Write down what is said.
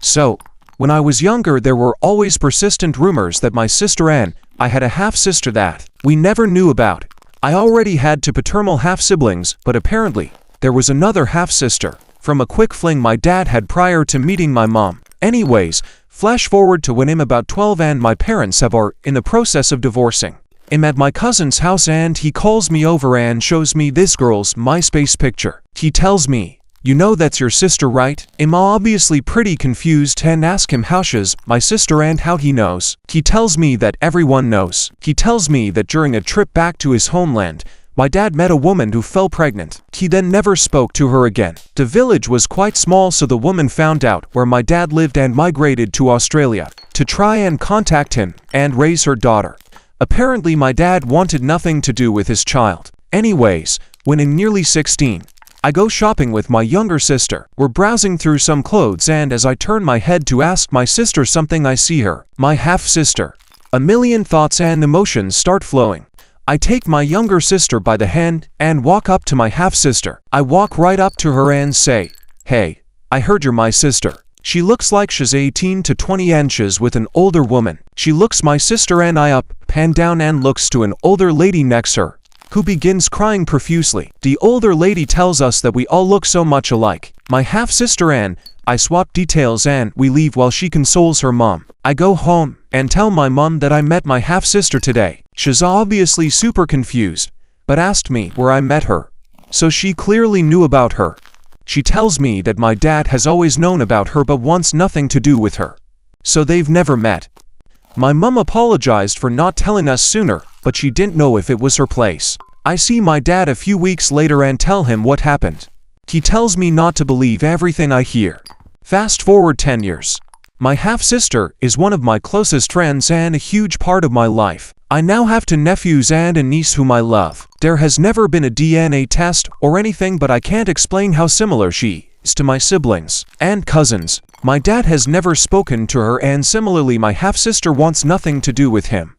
So, when I was younger there were always persistent rumors that my sister Anne, I had a half-sister that we never knew about. I already had two paternal half-siblings, but apparently, there was another half-sister, from a quick fling my dad had prior to meeting my mom. Anyways, flash forward to when I'm about 12 and my parents are in the process of divorcing. I'm at my cousin's house and he calls me over and shows me this girl's MySpace picture. He tells me, "You know that's your sister, right?" I'm obviously pretty confused and ask him how she's my sister and how he knows. He tells me that everyone knows. He tells me that during a trip back to his homeland, my dad met a woman who fell pregnant. He then never spoke to her again. The village was quite small, so the woman found out where my dad lived and migrated to Australia to try and contact him and raise her daughter. Apparently my dad wanted nothing to do with his child. Anyways, when I'm nearly 16, I go shopping with my younger sister. We're browsing through some clothes and as I turn my head to ask my sister something, I see her, my half-sister. A million thoughts and emotions start flowing. I take my younger sister by the hand and walk up to my half-sister. I walk right up to her and say, "Hey, I heard you're my sister." She looks like she's 18 to 20 inches with an older woman. She looks my sister and I up, pan down and looks to an older lady next to her, who begins crying profusely. The older lady tells us that we all look so much alike. My half-sister and I swap details and we leave while she consoles her mom. I go home and tell my mom that I met my half-sister today. She's obviously super confused, but asked me where I met her, so she clearly knew about her. She tells me that my dad has always known about her but wants nothing to do with her, so they've never met. My mom apologized for not telling us sooner, but she didn't know if it was her place. I see my dad a few weeks later and tell him what happened. He tells me not to believe everything I hear. Fast forward 10 years. My half-sister is one of my closest friends and a huge part of my life. I now have two nephews and a niece whom I love. There has never been a DNA test or anything, but I can't explain how similar she is to my siblings and cousins. My dad has never spoken to her and similarly my half-sister wants nothing to do with him.